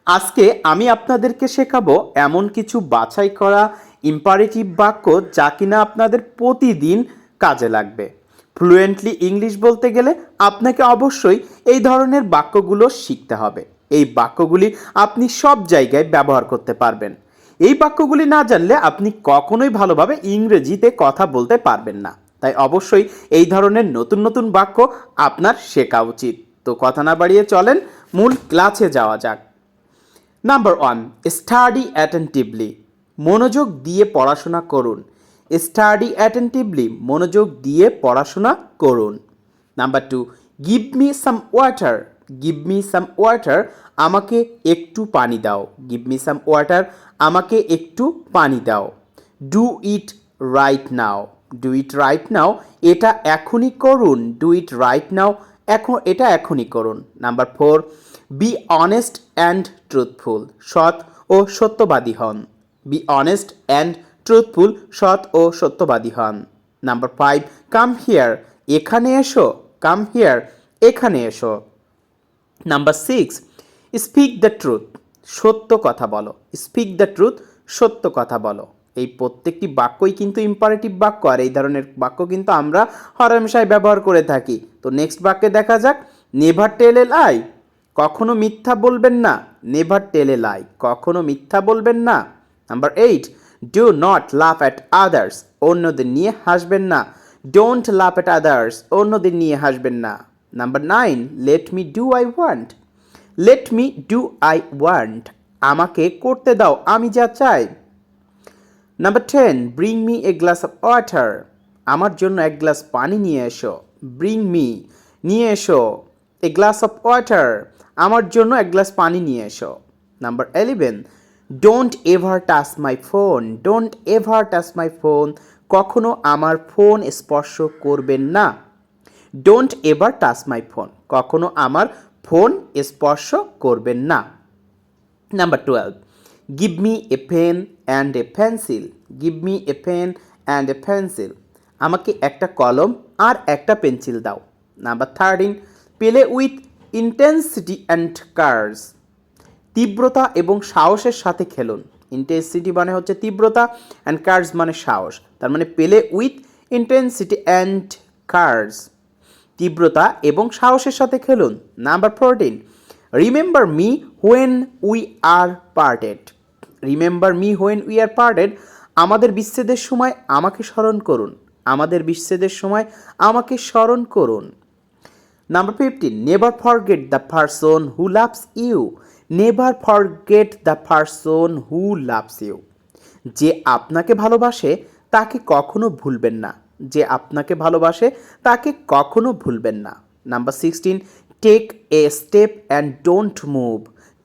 আজকে আমি আপনাদেরকে শেখাবো এমন কিছু বাছাই করা ইম্পারেটিভ বাক্য যা কিনা আপনাদের প্রতিদিন কাজে লাগবে। ফ্লুয়েন্টলি ইংলিশ বলতে গেলে আপনাকে অবশ্যই এই ধরনের বাক্যগুলো শিখতে হবে। এই বাক্যগুলি আপনি সব জায়গায় ব্যবহার করতে পারবেন। এই বাক্যগুলি না জানলে আপনি কখনোই ভালোভাবে ইংরেজিতে কথা বলতে পারবেন না। তাই অবশ্যই এই ধরনের নতুন নতুন বাক্য আপনার শেখা উচিত। তো কথা না বাড়িয়ে চলেন মূল ক্লাসে যাওয়া যাক। নাম্বার 1, স্টাডি অ্যাটেন্টিভলি, মনোযোগ দিয়ে পড়াশোনা করুন। স্টাডি অ্যাটেন্টিভলি, মনোযোগ দিয়ে পড়াশোনা করুন। Number 2, give me some water. Give me some water, আমাকে একটু পানি দাও। গিভ মি সাম ওয়াটার, আমাকে একটু পানি দাও। Do it right now. Do it right now, এটা এখনই করুন। ডু ইট রাইট নাও, এটা এখনই করুন। Number 4, be honest and truthful, সৎ ও সত্যবাদী হন। বি অনেস্ট অ্যান্ড ট্রুথফুল, সৎ ও সত্যবাদী হন। নাম্বার 5, কাম হিয়ার, এখানে এসো। কাম হিয়ার, এখানে এসো। নাম্বার 6, স্পিক দ্য ট্রুথ, সত্য কথা বলো। স্পিক দ্য ট্রুথ, সত্য কথা বলো। এই প্রত্যেকটি বাক্যই কিন্তু ইম্পারেটিভ বাক্য, আর এই ধরনের বাক্য কিন্তু আমরা হরহামেশাই ব্যবহার করে থাকি। তো নেক্সট বাক্যে দেখা যাক। নেভার টেল এ লাই, কখনো মিথ্যা বলবেন না। নেভার টেল এ লাই, কখনো মিথ্যা বলবেন না। নাম্বার 8, ডু নট লাফ অ্যাট আদার্স, অন্যদের নিয়ে হাসবেন না। ডোন্ট লাফ অ্যাট আদার্স, অন্যদের নিয়ে হাসবেন না। Number 9, let me do I want. Let me do I want, আমাকে করতে দাও আমি যা চাই। Number 10, bring me a glass of water, আমার জন্য এক গ্লাস পানি নিয়ে এসো। ব্রিং মি, নিয়ে এসো। এ গ্লাস অফ ওয়াটার, আমার জন্য এক গ্লাস পানি নিয়ে এসো। Number 11, don't ever touch my phone. Don't ever touch my phone, কখনো আমার ফোন স্পর্শ করবেন না। Don't ever touch my phone, কখনো আমার ফোন স্পর্শ করবেন না। Number 12, give me a pen and a pencil. Give me a pen and a pencil, আমাকে একটা কলম আর একটা পেন্সিল দাও। Number 13, play with intensity and curse, তীব্রতা এবং সাহসের সাথে খেলুন। ইন্টেন্সিটি মানে হচ্ছে তীব্রতা, অ্যান্ড কার্স মানে সাহস। তার মানে play with intensity and curse, তীব্রতা এবং সাহসের সাথে খেলুন। Number 14, remember me when we are parted. Remember me when we are parted, আমাদের বিচ্ছেদের সময় আমাকে স্মরণ করুন। আমাদের বিচ্ছেদের সময় আমাকে স্মরণ করুন। Number 15, never forget the person who loves you. Never forget the person who loves you, যে আপনাকে ভালোবাসে তাকে কখনো ভুলবেন না। যে আপনাকে ভালোবাসে তাকে কখনো ভুলবেন না। Number 16, take a step and don't move.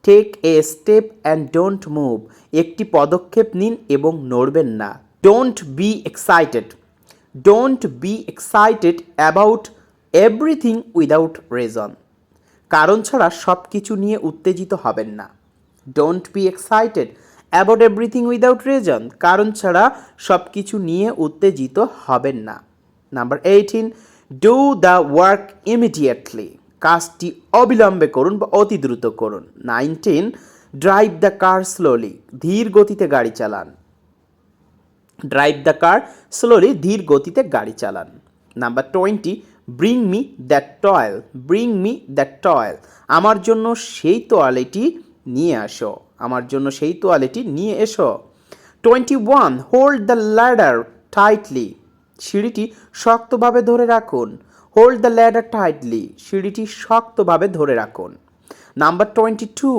Take a step and don't move, একটি পদক্ষেপ নিন এবং নড়বেন না। Don't be excited. Don't be excited about everything without reason, কারণ ছাড়া সব কিছু নিয়ে উত্তেজিত হবেন না। Don't be excited about everything without reason, কারণ ছাড়া সব কিছু নিয়ে উত্তেজিত হবেন না। Number 18, do the work immediately, কাজটি অবিলম্বে করুন বা অতি দ্রুত করুন। 19, ড্রাইভ দ্য কার স্লোলি, ধীর গতিতে গাড়ি চালান। ড্রাইভ দ্য কার স্লোলি, ধীর গতিতে গাড়ি চালান। Number 20, bring me that toil. Bring me that toil, আমার জন্য সেই তোয়ালেটি নিয়ে আসো। আমার জন্য সেই তোয়ালেটি নিয়ে এসো। 21, হোল্ড দ্য ল্যাডার টাইটলি, সিঁড়িটি শক্তভাবে ধরে রাখুন। হোল্ড দ্য ল্যাডার টাইটলি, সিঁড়িটি শক্তভাবে ধরে রাখুন। Number 22,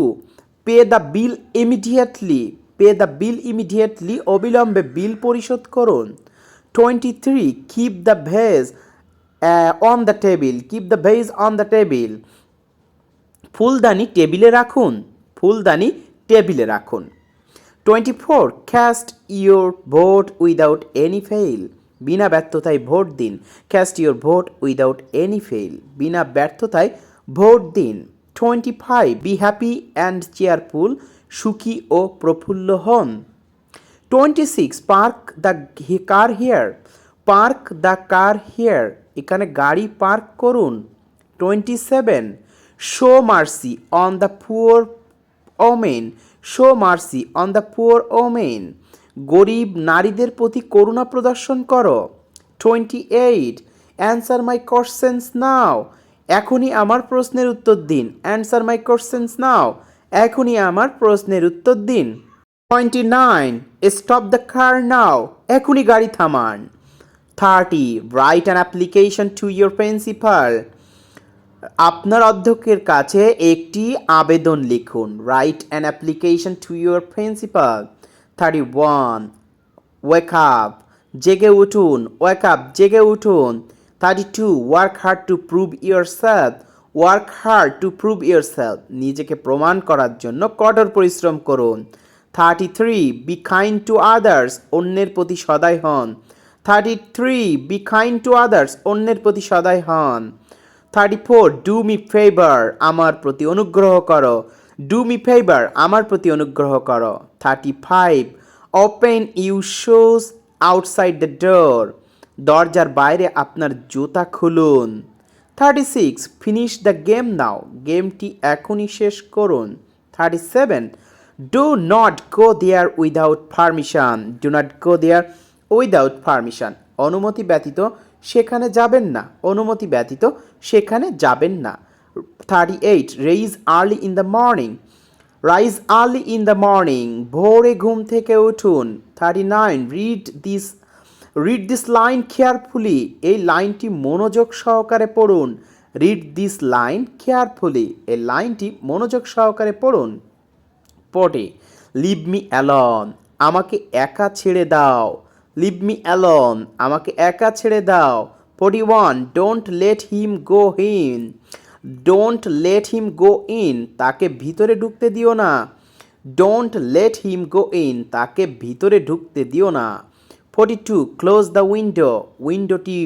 pay the bill immediately. Pay the bill immediately, অবিলম্বে বিল পরিশোধ করুন। 23, keep the vase on the table. Keep the vase on the table, ফুলদানি টেবিলে রাখুন। ফুলদানি টেবিলে রাখুন। 24, cast your vote without any fail. বিনা ব্যর্থতায় ভোট দিন। Cast your vote without any fail, বিনা ব্যর্থতায় ভোট দিন। 25, বি হ্যাপি অ্যান্ড চেয়ারফুল, সুখী ও প্রফুল্ল হন। 26, park the car here. Park the car here, এখানে গাড়ি পার্ক করুন। 27, show mercy on the poor women, show mercy on the poor women, গরিব নারীদের প্রতি করুণা প্রদর্শন করো। 28, অ্যান্সার মাই কোশ্চেনস নাও, এখনই আমার প্রশ্নের উত্তর দিন। অ্যান্সার মাই কোশ্চেনস নাও, এখনই আমার প্রশ্নের উত্তর দিন। 29, স্টপ দ্য কার নাও, এখনই গাড়ি থামান। 30, write an application to your principal, আপনার অধ্যক্ষের কাছে একটি আবেদন লিখুন। Write an application to your principal. 31, wake up, জেগে উঠুন। ওয়েক আপ, জেগে উঠুন। 32, work hard to prove your self, work hard to prove your self, নিজেকে প্রমাণ করার জন্য কঠোর পরিশ্রম করুন। 33, বি কাইন্ড টু আদার্স, অন্যের প্রতি সদয় হন। 33, বি কাইন্ড টু আদার্স, অন্যের প্রতি সদয় হন। 34, ডু মি ফেভার, আমার প্রতি অনুগ্রহ করো। ডু মি ফেভার, আমার প্রতি অনুগ্রহ করো। 35, open you shoes outside the door, দরজার বাইরে আপনার জুতা খুলুন। 36, ফিনিশ দ্য গেম নাও, গেমটি এখনই শেষ করুন। 37, do not go there without permission, do not go there without permission, অনুমতি ব্যতীত সেখানে যাবেন না, অনুমতি ব্যতীত সেখানে যাবেন না। 38, raise early in the morning, rise early in the morning, ভোরে ঘুম থেকে উঠুন। 39, রিড দিস লাইন কেয়ারফুলি, এই লাইনটি মনোযোগ সহকারে পড়ুন। রিড দিস লাইন কেয়ারফুলি, এই লাইনটি মনোযোগ সহকারে পড়ুন। 40, লিভ মি অ্যালন, আমাকে একা ছেড়ে দাও। লিভ মি অ্যালন, আমাকে একা ছেড়ে দাও। 41, don't let him go in, don't let him go in, তাকে ভিতরে ঢুকতে দিও না। Don't let him go in, তাকে ভিতরে ঢুকতে দিও না। 42, ক্লোজ দ্য উইন্ডো, উইন্ডোটি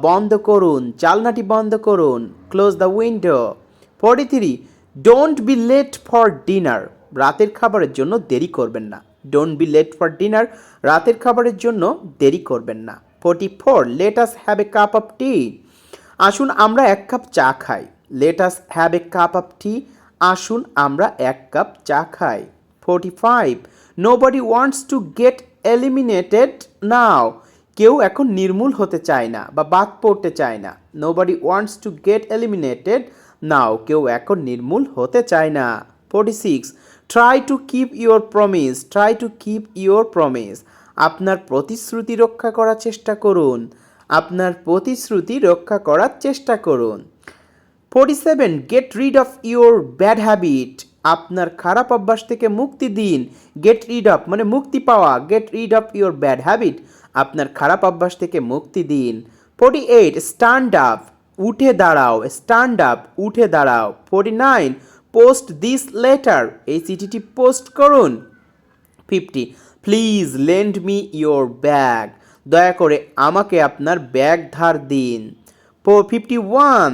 বন্ধ করুন, জানলাটি বন্ধ করুন। Close the window. 43, don't be late for dinner, রাতের খাবারের জন্য দেরি করবেন না। Don't be late for dinner, রাতের খাবারের জন্য দেরি করবেন না। 44, let us have a cup of tea, আসুন আমরা এক কাপ চা খাই। Let us have a cup of tea, আসুন আমরা এক কাপ চা খাই। 45, nobody wants to get eliminated now, কেউ এখন নির্মূল হতে চায় না বা বাদ পড়তে চায় না। Nobody wants to get eliminated now, কেউ এখন নির্মূল হতে চায় না। 46, try to keep your promise, try to keep your promise, আপনার প্রতিশ্রুতি রক্ষা করার চেষ্টা করুন। আপনার প্রতিশ্রুতি রক্ষা করার চেষ্টা করুন। 47, get rid of your bad habit, আপনার খারাপ অভ্যাস থেকে মুক্তি দিন। গেট রিড অফ মানে মুক্তি পাওয়া, get rid of your bad habit, আপনার খারাপ অভ্যাস থেকে মুক্তি দিন। 48, স্ট্যান্ড আপ, উঠে দাঁড়াও। স্ট্যান্ড আপ, উঠে দাঁড়াও। 49, পোস্ট দিস লেটার, এই চিঠিটি পোস্ট করুন। 50, please lend me your bag, দয়া করে আমাকে আপনার ব্যাগ ধার দিন। 51,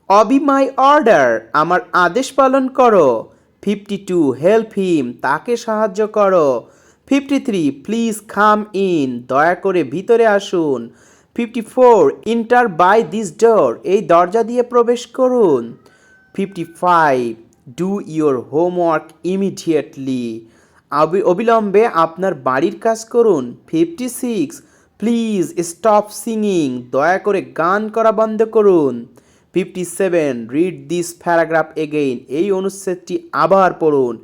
অবি মাই অর্ডার, আমার আদেশ পালন করো। 52, হেল্প হিম, তাকে সাহায্য করো। 53, প্লিজ কাম ইন, দয়া করে ভিতরে আসুন। 54, এন্টার বাই দিস ডোর, এই দরজা দিয়ে প্রবেশ করুন। 55, ডু ইয়োর হোমওয়ার্ক ইমিডিয়েটলি, অবিলম্বে আপনার বাড়ির কাজ করুন। 56, প্লিজ স্টপ সিঙ্গিং, দয়া করে গান করা বন্ধ করুন। 57, রিড দিস প্যারাগ্রাফ এগেইন, এই অনুচ্ছেদটি আবার পড়ুন।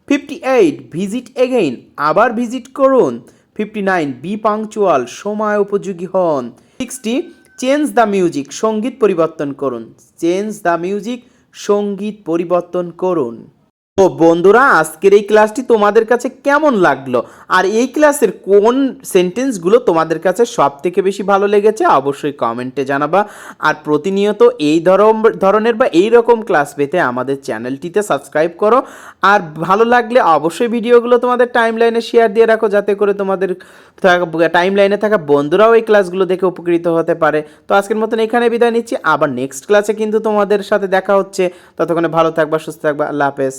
58, ভিজিট এগেইন, আবার ভিজিট করুন। 59, বি পাংচুয়াল, সময় উপযোগী হন। 60, চেঞ্জ দ্য মিউজিক, সঙ্গীত পরিবর্তন করুন। চেঞ্জ দ্য মিউজিক, সঙ্গীত পরিবর্তন করুন। তো বন্ধুরা, আজকের এই ক্লাসটি তোমাদের কাছে কেমন লাগলো, আর এই ক্লাসের কোন সেন্টেন্সগুলো তোমাদের কাছে সব থেকে বেশি ভালো লেগেছে অবশ্যই কমেন্টে জানাবা। আর প্রতিনিয়ত এই ধরনের বা এই রকম ক্লাস পেতে আমাদের চ্যানেলটিতে সাবস্ক্রাইব করো। আর ভালো লাগলে অবশ্যই ভিডিওগুলো তোমাদের টাইমলাইনে শেয়ার দিয়ে রাখো, যাতে করে তোমাদের টাইমলাইনে থাকা বন্ধুরাও এই ক্লাসগুলো দেখে উপকৃত হতে পারে। তো আজকের মতন এখানে বিদায় নিচ্ছি, আবার নেক্সট ক্লাসে কিন্তু তোমাদের সাথে দেখা হচ্ছে। ততক্ষণে ভালো থাকবা, সুস্থ থাকবা, আল্লাহ হাফেজ।